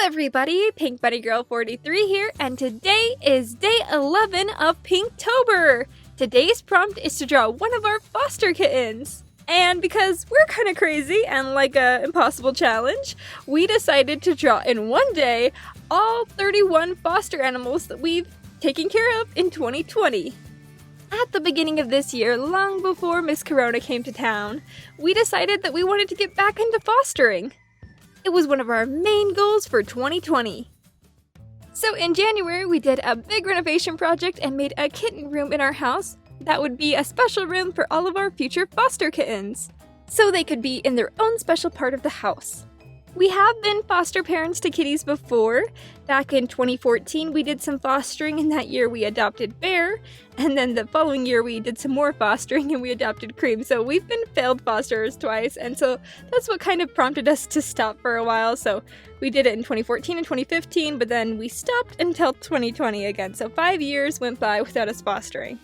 everybody, Pink Bunny Girl 43 here, and today is day 11 of Pinktober! Today's prompt is to draw one of our foster kittens. And because we're kind of crazy and like an impossible challenge, we decided to draw in one day all 31 foster animals that we've taken care of in 2020. At the beginning of this year, long before Miss Corona came to town, we decided that we wanted to get back into fostering. It was one of our main goals for 2020. So in January, we did a big renovation project and made a kitten room in our house that would be a special room for all of our future foster kittens, so they could be in their own special part of the house. We have been foster parents to kitties before. Back in 2014, we did some fostering, and that year we adopted Bear, and then the following year we did some more fostering and we adopted Cream. So we've been failed fosterers twice, and so that's what kind of prompted us to stop for a while. So we did it in 2014 and 2015, but then we stopped until 2020 again. So 5 years went by without us fostering.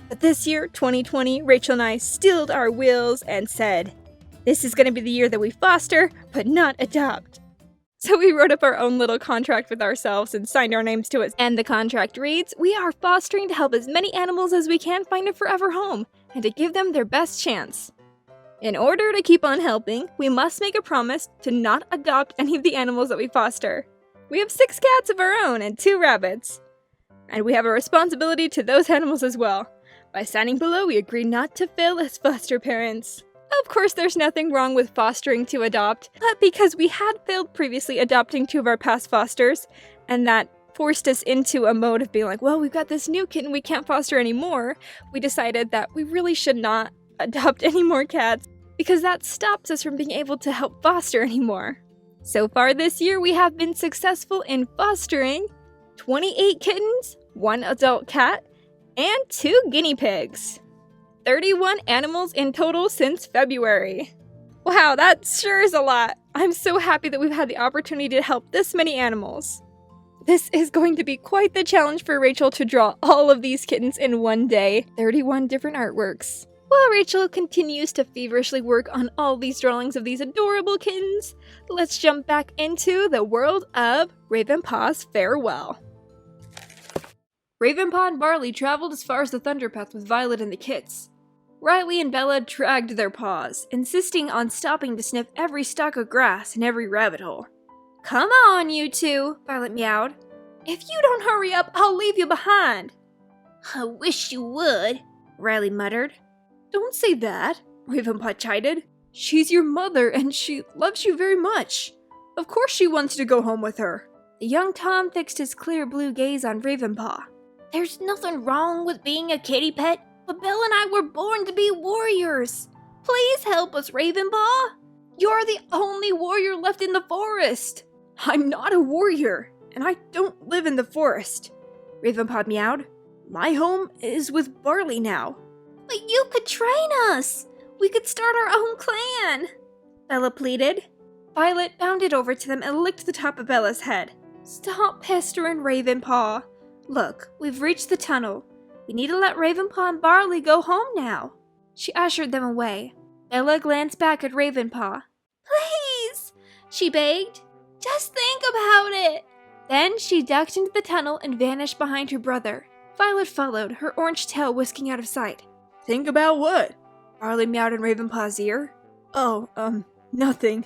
But this year, 2020, Rachel and I steeled our wills and said, this is going to be the year that we foster, but not adopt. So we wrote up our own little contract with ourselves and signed our names to it. And the contract reads, we are fostering to help as many animals as we can find a forever home, and to give them their best chance. In order to keep on helping, we must make a promise to not adopt any of the animals that we foster. We have 6 cats of our own and 2 rabbits. And we have a responsibility to those animals as well. By signing below, we agree not to fail as foster parents. Of course, there's nothing wrong with fostering to adopt, but because we had failed previously adopting 2 of our past fosters, and that forced us into a mode of being like, well, we've got this new kitten, we can't foster anymore, we decided that we really should not adopt any more cats, because that stops us from being able to help foster anymore. So far this year, we have been successful in fostering 28 kittens, 1 adult cat, and 2 guinea pigs. 31 animals in total since February. Wow, that sure is a lot. I'm so happy that we've had the opportunity to help this many animals. This is going to be quite the challenge for Rachel to draw all of these kittens in one day. 31 different artworks. While Rachel continues to feverishly work on all these drawings of these adorable kittens, let's jump back into the world of Ravenpaw's farewell. Ravenpaw and Barley traveled as far as the Thunderpath with Violet and the kits. Riley and Bella dragged their paws, insisting on stopping to sniff every stalk of grass and every rabbit hole. Come on, you two, Violet meowed. If you don't hurry up, I'll leave you behind. I wish you would, Riley muttered. Don't say that, Ravenpaw chided. She's your mother and she loves you very much. Of course she wants you to go home with her. The young Tom fixed his clear blue gaze on Ravenpaw. There's nothing wrong with being a kitty pet, but Belle and I were born to be warriors. Please help us, Ravenpaw. You're the only warrior left in the forest. I'm not a warrior, and I don't live in the forest, Ravenpaw meowed. My home is with Barley now. But you could train us. We could start our own clan, Bella pleaded. Violet bounded over to them and licked the top of Bella's head. Stop pestering, Ravenpaw. Look, we've reached the tunnel. We need to let Ravenpaw and Barley go home now. She ushered them away. Bella glanced back at Ravenpaw. Please, she begged. Just think about it. Then she ducked into the tunnel and vanished behind her brother. Violet followed, her orange tail whisking out of sight. Think about what? Barley meowed in Ravenpaw's ear. Oh, nothing.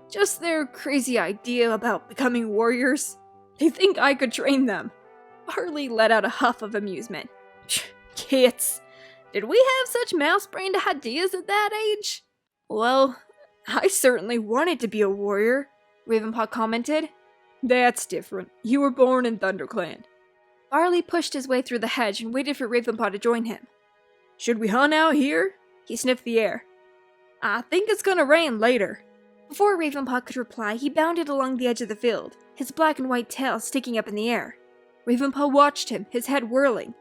Just their crazy idea about becoming warriors. They think I could train them. Barley let out a huff of amusement. Kits, did we have such mouse-brained ideas at that age? Well, I certainly wanted to be a warrior, Ravenpaw commented. That's different. You were born in ThunderClan. Barley pushed his way through the hedge and waited for Ravenpaw to join him. Should we hunt out here? He sniffed the air. I think it's gonna rain later. Before Ravenpaw could reply, he bounded along the edge of the field, his black and white tail sticking up in the air. Ravenpaw watched him, his head whirling.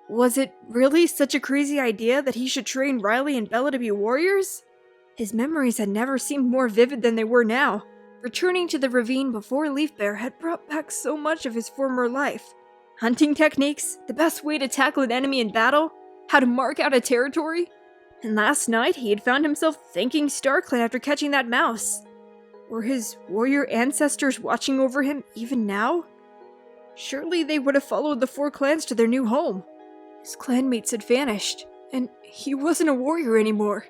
Was it really such a crazy idea that he should train Riley and Bella to be warriors? His memories had never seemed more vivid than they were now. Returning to the ravine before Leaf Bear had brought back so much of his former life. Hunting techniques, the best way to tackle an enemy in battle, how to mark out a territory. And last night he had found himself thanking StarClan after catching that mouse. Were his warrior ancestors watching over him even now? Surely they would have followed the 4 clans to their new home. His clanmates had vanished, and he wasn't a warrior anymore.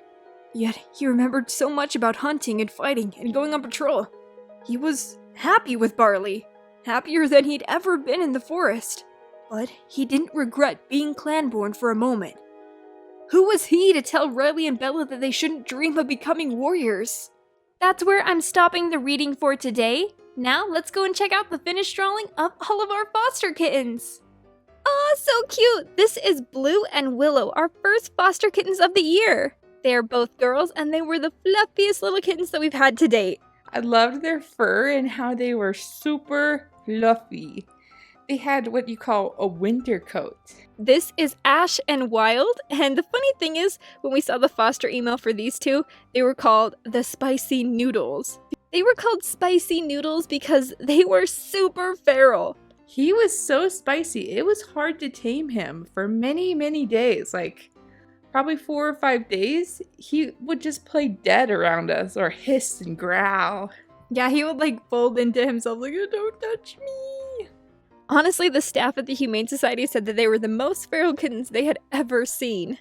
Yet he remembered so much about hunting and fighting and going on patrol. He was happy with Barley, happier than he'd ever been in the forest. But he didn't regret being clanborn for a moment. Who was he to tell Riley and Bella that they shouldn't dream of becoming warriors? That's where I'm stopping the reading for today. Now let's go and check out the finished drawing of all of our foster kittens. Aw, so cute! This is Blue and Willow, our first foster kittens of the year. They are both girls, and they were the fluffiest little kittens that we've had to date. I loved their fur and how they were super fluffy. They had what you call a winter coat. This is Ash and Wild, and the funny thing is, when we saw the foster email for these two, they were called the Spicy Noodles. They were called Spicy Noodles because they were super feral. He was so spicy, it was hard to tame him for many, many days. Like, probably 4 or 5 days, he would just play dead around us or hiss and growl. Yeah, he would like fold into himself like, don't touch me. Honestly, the staff at the Humane Society said that they were the most feral kittens they had ever seen.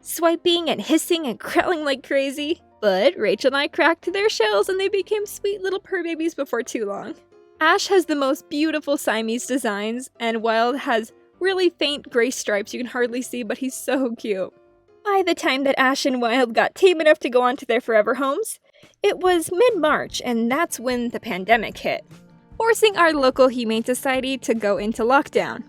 Swiping and hissing and growling like crazy. But Rachel and I cracked their shells and they became sweet little purr babies before too long. Ash has the most beautiful Siamese designs, and Wild has really faint gray stripes you can hardly see, but he's so cute. By the time that Ash and Wild got tame enough to go on to their forever homes, it was mid-March, and that's when the pandemic hit, forcing our local Humane Society to go into lockdown.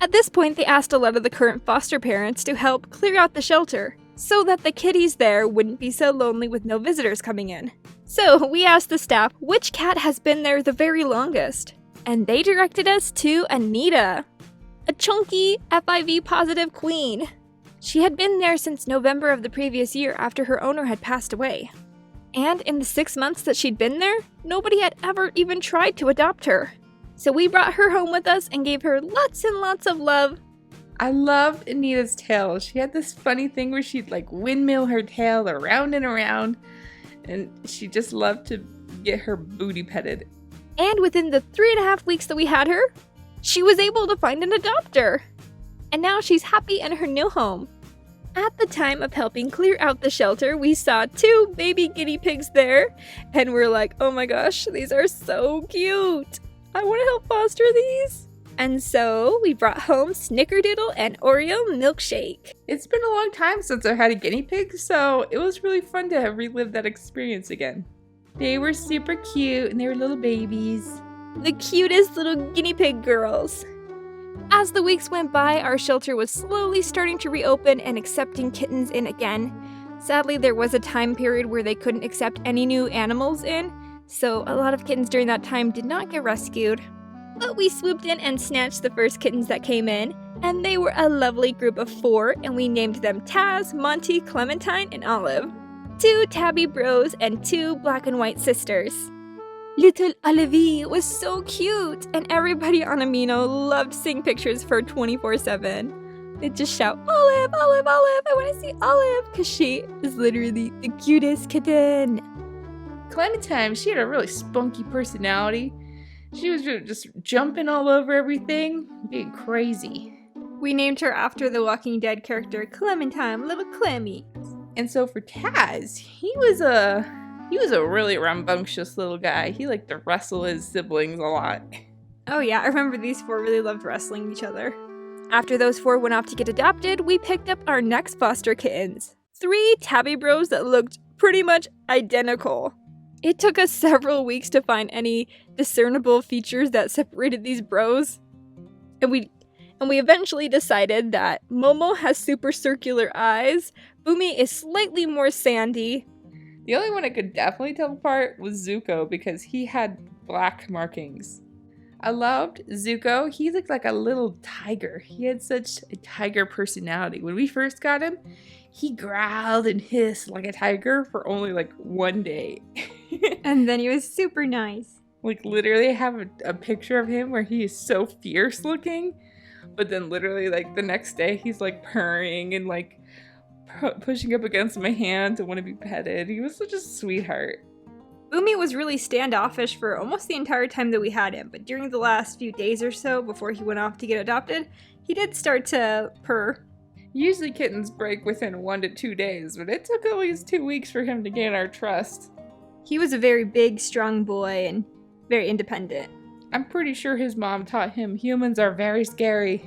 At this point, they asked a lot of the current foster parents to help clear out the shelter, so that the kitties there wouldn't be so lonely with no visitors coming in. So we asked the staff which cat has been there the very longest, and they directed us to Anita, a chunky FIV positive queen. She had been there since November of the previous year after her owner had passed away. And in the 6 months that she'd been there, nobody had ever even tried to adopt her. So we brought her home with us and gave her lots and lots of love. I loved Anita's tail. She had this funny thing where she'd like windmill her tail around and around, and she just loved to get her booty petted. And within the 3.5 weeks that we had her, she was able to find an adopter. And now she's happy in her new home. At the time of helping clear out the shelter, we saw 2 baby guinea pigs there, and we're like, oh my gosh, these are so cute. I want to help foster these. And so we brought home Snickerdoodle and Oreo milkshake. It's been a long time since I've had a guinea pig, so it was really fun to relive that experience again. They were super cute and they were little babies. The cutest little guinea pig girls. As the weeks went by, our shelter was slowly starting to reopen and accepting kittens in again. Sadly, there was a time period where they couldn't accept any new animals in, so a lot of kittens during that time did not get rescued. But we swooped in and snatched the first kittens that came in, and they were a lovely group of 4, and we named them Taz, Monty, Clementine, and Olive. 2 tabby bros and 2 black and white sisters. Little Olivie was so cute, and everybody on Amino loved seeing pictures of her 24/7. They'd just shout, Olive, Olive, Olive, I want to see Olive, because she is literally the cutest kitten. Clementine, she had a really spunky personality. She was just jumping all over everything, being crazy. We named her after the Walking Dead character Clementine, little Clemmy. And so for Taz, he was a really rambunctious little guy. He liked to wrestle his siblings a lot. Oh yeah, I remember these 4 really loved wrestling each other. After those 4 went off to get adopted, we picked up our next foster kittens. 3 tabby bros that looked pretty much identical. It took us several weeks to find any discernible features that separated these bros. And we eventually decided that Momo has super circular eyes, Boomy is slightly more sandy. The only one I could definitely tell apart was Zuko because he had black markings. I loved Zuko. He looked like a little tiger. He had such a tiger personality. When we first got him, he growled and hissed like a tiger for only like 1 day. And then he was super nice. Like literally I have a picture of him where he is so fierce looking, but then literally like the next day he's like purring and like pushing up against my hand to want to be petted. He was such a sweetheart. Umi was really standoffish for almost the entire time that we had him, but during the last few days or so before he went off to get adopted, he did start to purr. Usually kittens break within 1 to 2 days, but it took at least 2 weeks for him to gain our trust. He was a very big, strong boy and very independent. I'm pretty sure his mom taught him humans are very scary.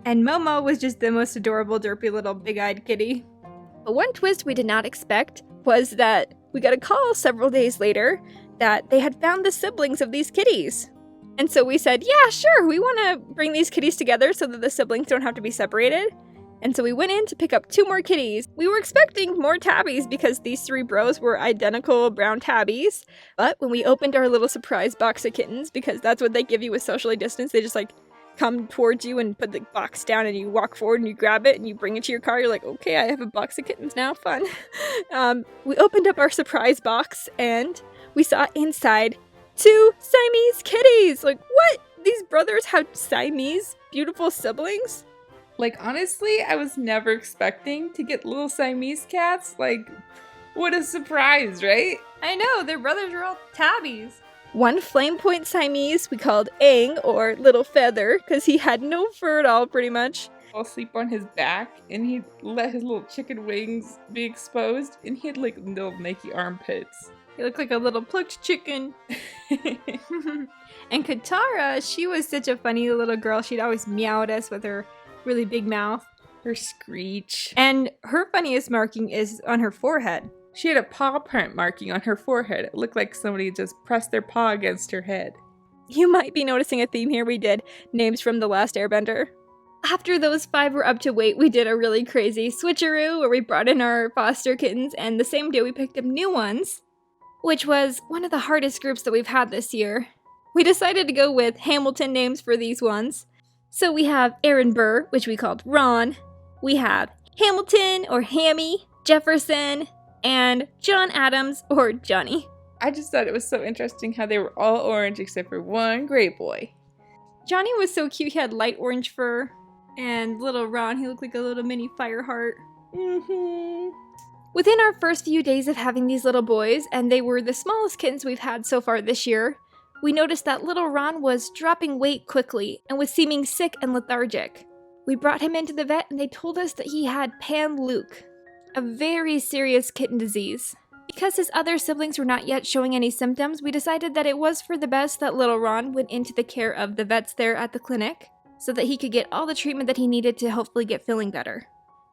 And Momo was just the most adorable, derpy little big-eyed kitty. But one twist we did not expect was that we got a call several days later that they had found the siblings of these kitties. And so we said, yeah, sure, we want to bring these kitties together so that the siblings don't have to be separated. And so we went in to pick up 2 more kitties. We were expecting more tabbies because these 3 bros were identical brown tabbies. But when we opened our little surprise box of kittens, because that's what they give you with socially distanced, they just like come towards you and put the box down and you walk forward and you grab it and you bring it to your car. You're like, okay, I have a box of kittens now, fun. We opened up our surprise box and we saw inside 2 Siamese kitties. Like, what? These brothers have Siamese beautiful siblings? Like, honestly, I was never expecting to get little Siamese cats. Like, what a surprise, right? I know, their brothers are all tabbies. One flame point Siamese we called Aang, or Little Feather, because he had no fur at all, pretty much. I'll sleep on his back, and he'd let his little chicken wings be exposed, and he had like little naked armpits. He looked like a little plucked chicken. And Katara, she was such a funny little girl. She'd always meow at us with her really big mouth. Her screech. And her funniest marking is on her forehead. She had a paw print marking on her forehead. It looked like somebody just pressed their paw against her head. You might be noticing a theme here. We did names from The Last Airbender. After those 5 were up to weight, we did a really crazy switcheroo where we brought in our foster kittens, and the same day we picked up new ones, which was one of the hardest groups that we've had this year. We decided to go with Hamilton names for these ones. So we have Aaron Burr, which we called Ron. We have Hamilton, or Hammy, Jefferson, and John Adams, or Johnny. I just thought it was so interesting how they were all orange except for one gray boy. Johnny was so cute. He had light orange fur. And little Ron, he looked like a little mini fire heart. Within our first few days of having these little boys, and they were the smallest kittens we've had so far this year, we noticed that little Ron was dropping weight quickly and was seeming sick and lethargic. We brought him into the vet and they told us that he had Pan-Luke, a very serious kitten disease. Because his other siblings were not yet showing any symptoms, we decided that it was for the best that little Ron went into the care of the vets there at the clinic, so that he could get all the treatment that he needed to hopefully get feeling better.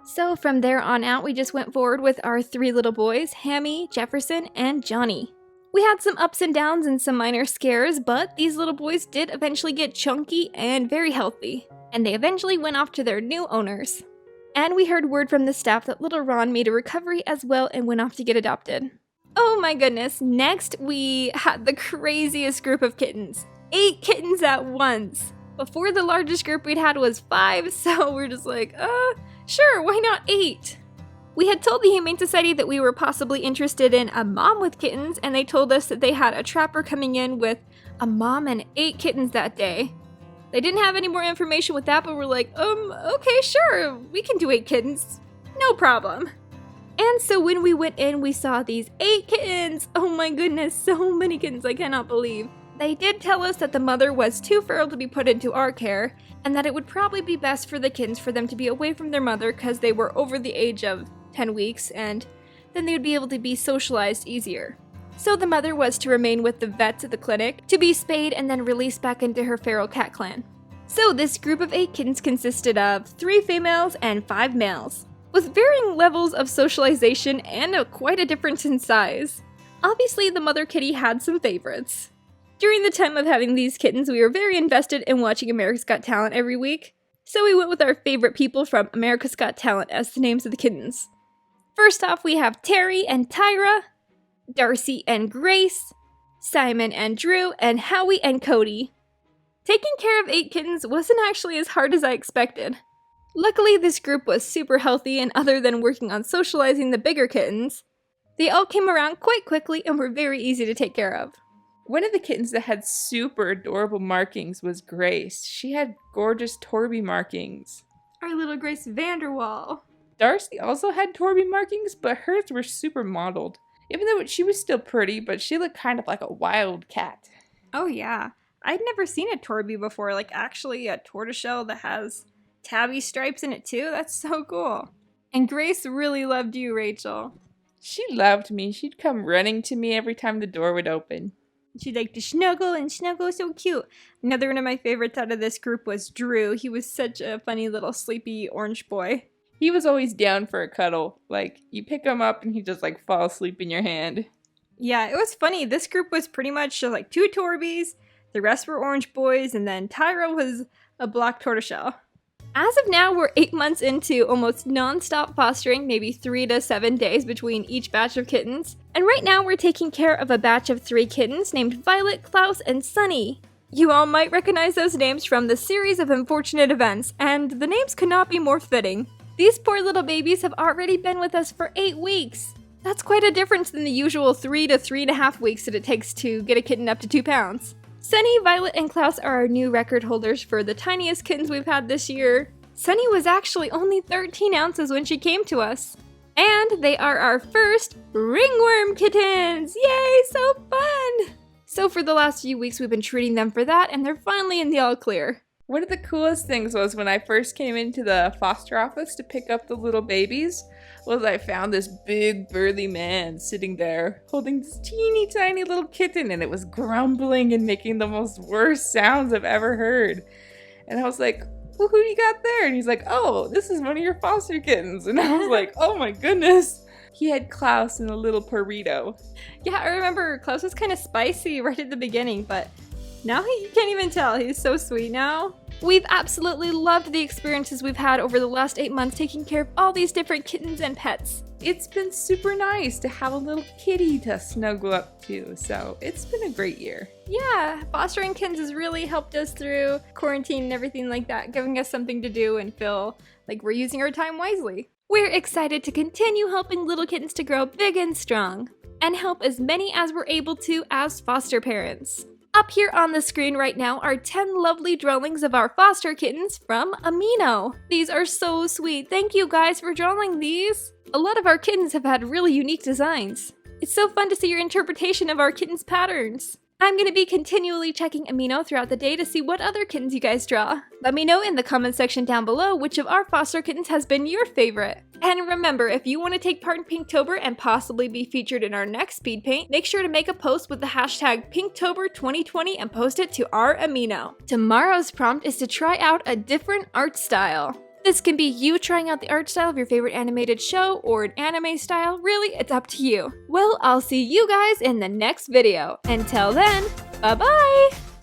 So from there on out, we just went forward with our 3 little boys, Hammy, Jefferson, and Johnny. We had some ups and downs and some minor scares, but these little boys did eventually get chunky and very healthy, and they eventually went off to their new owners. And we heard word from the staff that little Ron made a recovery as well and went off to get adopted. Oh my goodness, next we had the craziest group of kittens. 8 kittens at once. Before, the largest group we'd had was 5, so we're just like, sure, why not 8? We had told the Humane Society that we were possibly interested in a mom with kittens, and they told us that they had a trapper coming in with a mom and 8 kittens that day. They didn't have any more information with that, but we're like, okay, sure, we can do 8 kittens. No problem. And so when we went in, we saw these 8 kittens. Oh my goodness, so many kittens, I cannot believe. They did tell us that the mother was too feral to be put into our care, and that it would probably be best for the kittens for them to be away from their mother because they were over the age of 10 weeks, and then they would be able to be socialized easier. So the mother was to remain with the vets at the clinic, to be spayed and then released back into her feral cat clan. So this group of 8 kittens consisted of 3 females and 5 males, with varying levels of socialization and quite a difference in size. Obviously, the mother kitty had some favorites. During the time of having these kittens, we were very invested in watching America's Got Talent every week, so we went with our favorite people from America's Got Talent as the names of the kittens. First off, we have Terry and Tyra, Darcy and Grace, Simon and Drew, and Howie and Cody. Taking care of 8 kittens wasn't actually as hard as I expected. Luckily, this group was super healthy, and other than working on socializing the bigger kittens, they all came around quite quickly and were very easy to take care of. One of the kittens that had super adorable markings was Grace. She had gorgeous Torby markings. Our little Grace Vanderwall. Darcy also had Torby markings, but hers were super mottled. Even though she was still pretty, but she looked kind of like a wild cat. Oh yeah. I'd never seen a Torby before, like actually a tortoiseshell that has tabby stripes in it too. That's so cool. And Grace really loved you, Rachel. She loved me. She'd come running to me every time the door would open. She'd like to snuggle and snuggle, so cute. Another one of my favorites out of this group was Drew. He was such a funny little sleepy orange boy. He was always down for a cuddle. Like, you pick him up and he just like fall asleep in your hand. Yeah, it was funny. This group was pretty much just like 2 Torbys, the rest were orange boys, and then Tyra was a black tortoiseshell. As of now, we're 8 months into almost non-stop fostering, maybe 3 to 7 days between each batch of kittens. And right now we're taking care of a batch of 3 kittens named Violet, Klaus, and Sunny. You all might recognize those names from the series of unfortunate events, and the names could not be more fitting. These poor little babies have already been with us for 8 weeks. That's quite a difference than the usual 3 to 3.5 weeks that it takes to get a kitten up to 2 pounds. Sunny, Violet, and Klaus are our new record holders for the tiniest kittens we've had this year. Sunny was actually only 13 ounces when she came to us. And they are our first ringworm kittens! Yay, so fun! So for the last few weeks we've been treating them for that, and they're finally in the all clear. One of the coolest things was when I first came into the foster office to pick up the little babies, was I found this big burly man sitting there holding this teeny tiny little kitten, and it was grumbling and making the most worst sounds I've ever heard. And I was like, well, who do you got there? And he's like, oh, this is one of your foster kittens. And I was like, oh my goodness. He had Klaus and a little burrito. Yeah, I remember Klaus was kind of spicy right at the beginning, but now you can't even tell. He's so sweet now. We've absolutely loved the experiences we've had over the last 8 months taking care of all these different kittens and pets. It's been super nice to have a little kitty to snuggle up to, so it's been a great year. Yeah, fostering kittens has really helped us through quarantine and everything like that, giving us something to do and feel like we're using our time wisely. We're excited to continue helping little kittens to grow big and strong, and help as many as we're able to as foster parents. Up here on the screen right now are 10 lovely drawings of our foster kittens from Amino. These are so sweet. Thank you guys for drawing these. A lot of our kittens have had really unique designs. It's so fun to see your interpretation of our kittens' patterns. I'm going to be continually checking Amino throughout the day to see what other kittens you guys draw. Let me know in the comment section down below which of our foster kittens has been your favorite. And remember, if you want to take part in Pinktober and possibly be featured in our next speed paint, make sure to make a post with the hashtag Pinktober2020 and post it to our Amino. Tomorrow's prompt is to try out a different art style. This can be you trying out the art style of your favorite animated show or an anime style. Really, it's up to you. Well, I'll see you guys in the next video. Until then, bye-bye!